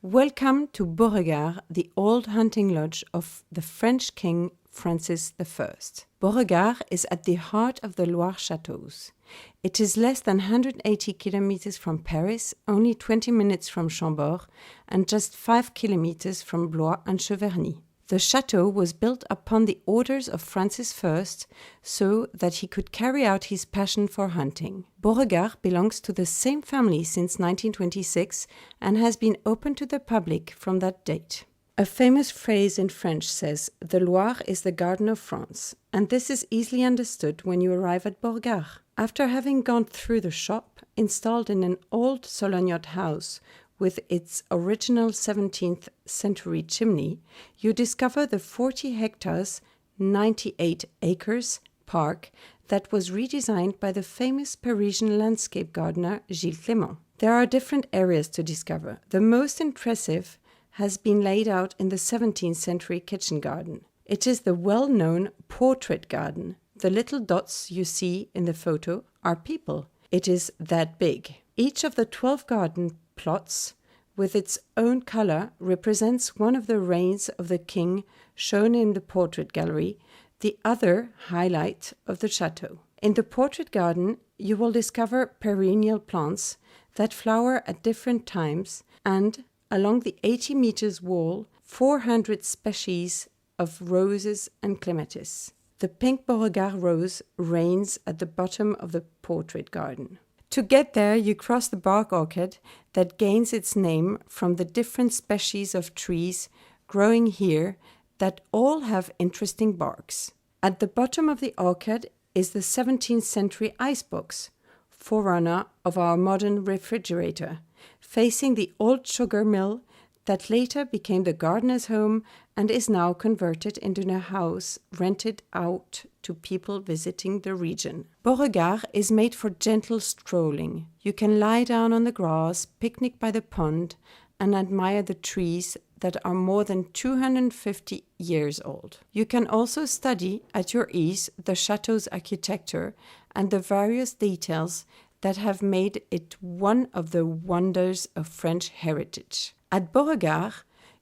Welcome to Beauregard, the old hunting lodge of the French king Francis I. Beauregard is at the heart of the Loire Châteaux. It is less than 180 kilometers from Paris, only 20 minutes from Chambord, and just 5 kilometers from Blois and Cheverny. The château was built upon the orders of Francis I so that he could carry out his passion for hunting. Beauregard belongs to the same family since 1926 and has been open to the public from that date. A famous phrase in French says, "The Loire is the garden of France," and this is easily understood when you arrive at Beauregard. After having gone through the shop, installed in an old Solognotte house with its original 17th century chimney, you discover the 40 hectares, 98 acres park that was redesigned by the famous Parisian landscape gardener Gilles Clément. There are different areas to discover. The most impressive has been laid out in the 17th century kitchen garden. It is the well-known portrait garden. The little dots you see in the photo are people. It is that big. Each of the 12 garden plots, with its own color, represents one of the reigns of the king shown in the portrait gallery, the other highlight of the chateau. In the portrait garden, you will discover perennial plants that flower at different times, and along the 80 meters wall, 400 species of roses and clematis. The pink Beauregard rose reigns at the bottom of the portrait garden. To get there, you cross the bark orchard that gains its name from the different species of trees growing here that all have interesting barks. At the bottom of the orchard is the 17th century icebox, forerunner of our modern refrigerator, facing the old sugar mill that later became the gardener's home and is now converted into a house rented out to people visiting the region. Beauregard is made for gentle strolling. You can lie down on the grass, picnic by the pond, and admire the trees that are more than 250 years old. You can also study at your ease the chateau's architecture and the various details that have made it one of the wonders of French heritage. At Beauregard,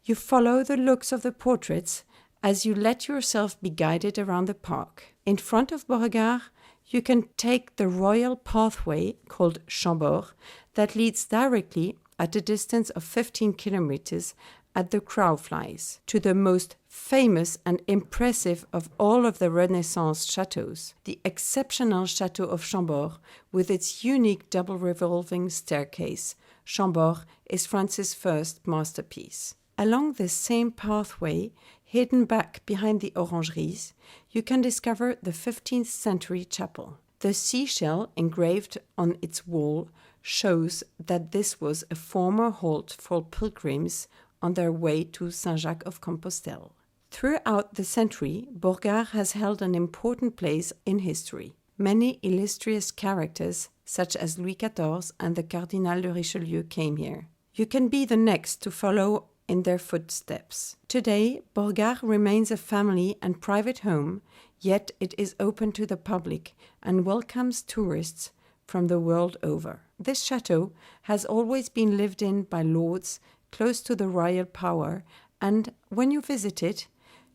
you follow the looks of the portraits as you let yourself be guided around the park. In front of Beauregard, you can take the royal pathway called Chambord that leads directly at a distance of 15 kilometers at the crow flies to the most famous and impressive of all of the Renaissance chateaux, the exceptional Chateau of Chambord with its unique double revolving staircase. Chambord is Francis I's masterpiece. Along this same pathway, hidden back behind the orangeries, you can discover the 15th century chapel. The seashell engraved on its wall shows that this was a former halt for pilgrims on their way to Saint-Jacques of Compostelle. Throughout the century, Beauregard has held an important place in history. Many illustrious characters, such as Louis XIV and the Cardinal de Richelieu, came here. You can be the next to follow in their footsteps. Today, Beauregard remains a family and private home, yet it is open to the public and welcomes tourists from the world over. This chateau has always been lived in by lords close to the royal power, and when you visit it,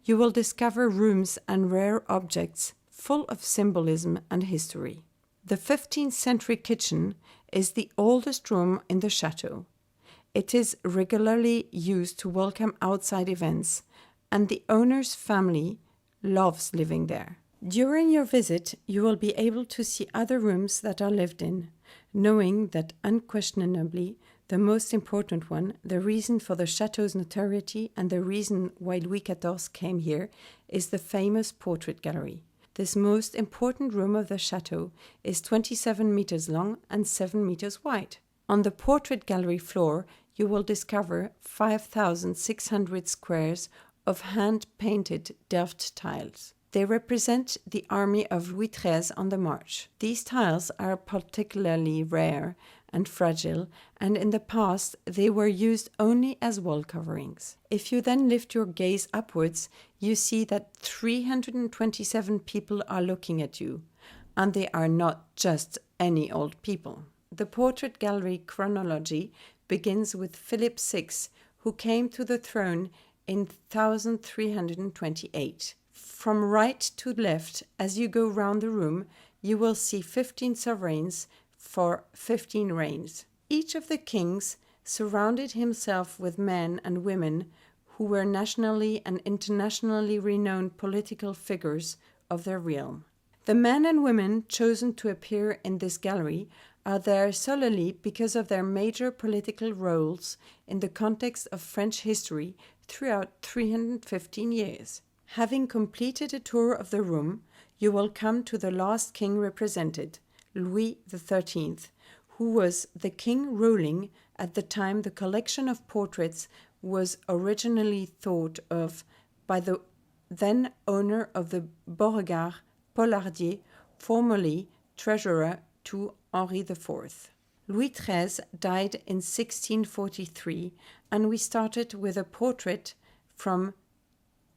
you will discover rooms and rare objects full of symbolism and history. The 15th century kitchen is the oldest room in the chateau. It is regularly used to welcome outside events, and the owner's family loves living there. During your visit, you will be able to see other rooms that are lived in, knowing that unquestionably the most important one, the reason for the chateau's notoriety and the reason why Louis XIV came here, is the famous portrait gallery. This most important room of the chateau is 27 meters long and 7 meters wide. On the portrait gallery floor, you will discover 5,600 squares of hand-painted Delft tiles. They represent the army of Louis XIII on the march. These tiles are particularly rare and fragile, and in the past they were used only as wall coverings. If you then lift your gaze upwards, you see that 327 people are looking at you, and they are not just any old people. The portrait gallery chronology begins with Philip VI, who came to the throne in 1328. From right to left, as you go round the room, you will see 15 sovereigns for 15 reigns. Each of the kings surrounded himself with men and women who were nationally and internationally renowned political figures of their realm. The men and women chosen to appear in this gallery are there solely because of their major political roles in the context of French history throughout 315 years. Having completed a tour of the room, you will come to the last king represented, Louis XIII, who was the king ruling at the time the collection of portraits was originally thought of by the then owner of the Beauregard, Pollardier, formerly treasurer to Henri IV. Louis XIII died in 1643, and we started with a portrait from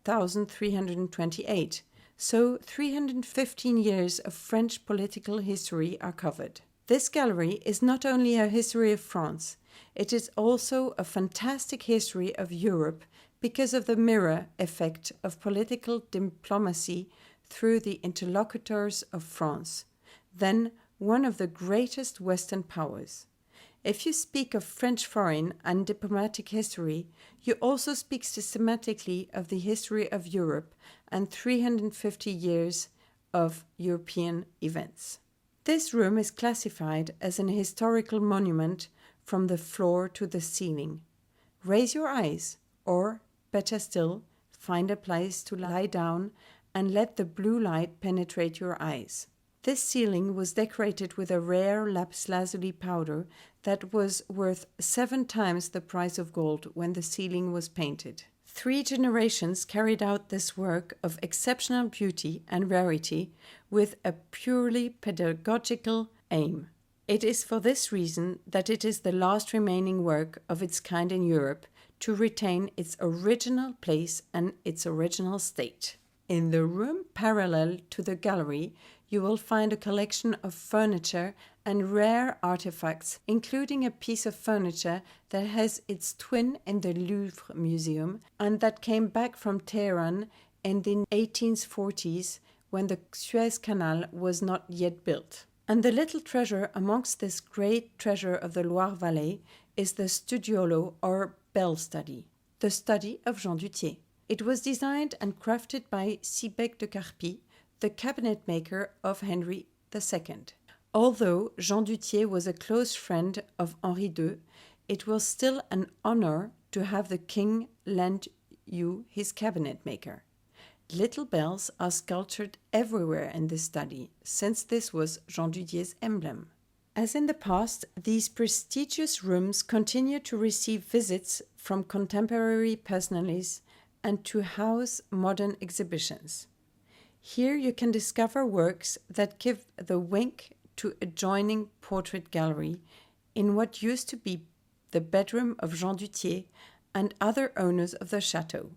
1328, so 315 years of French political history are covered. This gallery is not only a history of France, it is also a fantastic history of Europe because of the mirror effect of political diplomacy through the interlocutors of France, then one of the greatest Western powers. If you speak of French foreign and diplomatic history, you also speak systematically of the history of Europe and 350 years of European events. This room is classified as an historical monument from the floor to the ceiling. Raise your eyes, or, better still, find a place to lie down and let the blue light penetrate your eyes. This ceiling was decorated with a rare lapis lazuli powder that was worth 7 times the price of gold when the ceiling was painted. 3 generations carried out this work of exceptional beauty and rarity with a purely pedagogical aim. It is for this reason that it is the last remaining work of its kind in Europe to retain its original place and its original state. In the room parallel to the gallery, you will find a collection of furniture and rare artifacts, including a piece of furniture that has its twin in the Louvre Museum and that came back from Tehran in the 1840s when the Suez Canal was not yet built. And the little treasure amongst this great treasure of the Loire Valley is the studiolo or bell study, the study of Jean Duthiers. It was designed and crafted by Siebeck de Carpy, the cabinet maker of Henry II. Although Jean Duthiers was a close friend of Henri II, it was still an honor to have the king lend you his cabinet maker. Little bells are sculptured everywhere in this study, since this was Jean Duthiers' emblem. As in the past, these prestigious rooms continue to receive visits from contemporary personalities and to house modern exhibitions. Here you can discover works that give the wink to adjoining portrait gallery in what used to be the bedroom of Jean Duthiers and other owners of the chateau.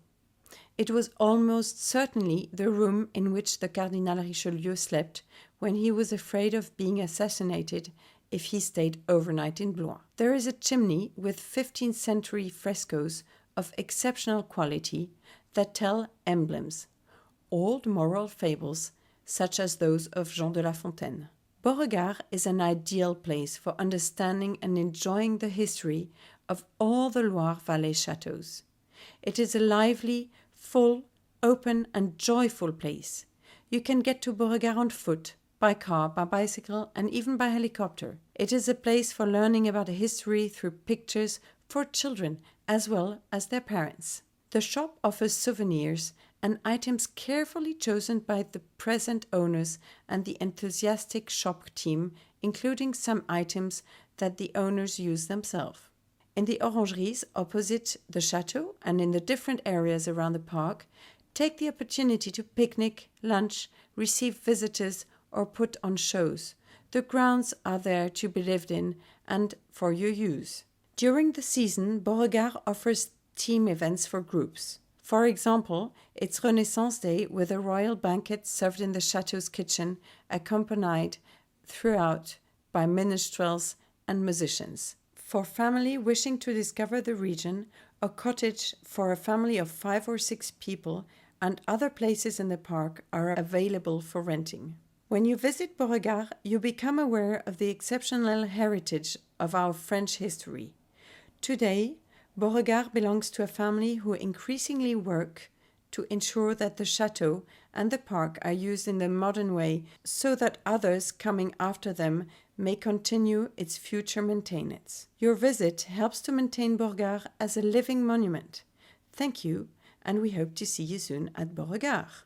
It was almost certainly the room in which the Cardinal Richelieu slept when he was afraid of being assassinated if he stayed overnight in Blois. There is a chimney with 15th century frescoes of exceptional quality that tell emblems, old moral fables such as those of Jean de La Fontaine. Beauregard is an ideal place for understanding and enjoying the history of all the Loire Valley chateaux. It is a lively, full, open and joyful place. You can get to Beauregard on foot, by car, by bicycle and even by helicopter. It is a place for learning about history through pictures for children as well as their parents. The shop offers souvenirs and items carefully chosen by the present owners and the enthusiastic shop team, including some items that the owners use themselves. In the orangeries opposite the chateau and in the different areas around the park, take the opportunity to picnic, lunch, receive visitors, or put on shows. The grounds are there to be lived in and for your use. During the season, Beauregard offers team events for groups. For example, it's Renaissance Day with a royal banquet served in the chateau's kitchen, accompanied throughout by minstrels and musicians. For family wishing to discover the region, a cottage for a family of 5 or 6 people, and other places in the park are available for renting. When you visit Beauregard, you become aware of the exceptional heritage of our French history. Today, Beauregard belongs to a family who increasingly work to ensure that the chateau and the park are used in the modern way so that others coming after them may continue its future maintenance. Your visit helps to maintain Beauregard as a living monument. Thank you, and we hope to see you soon at Beauregard.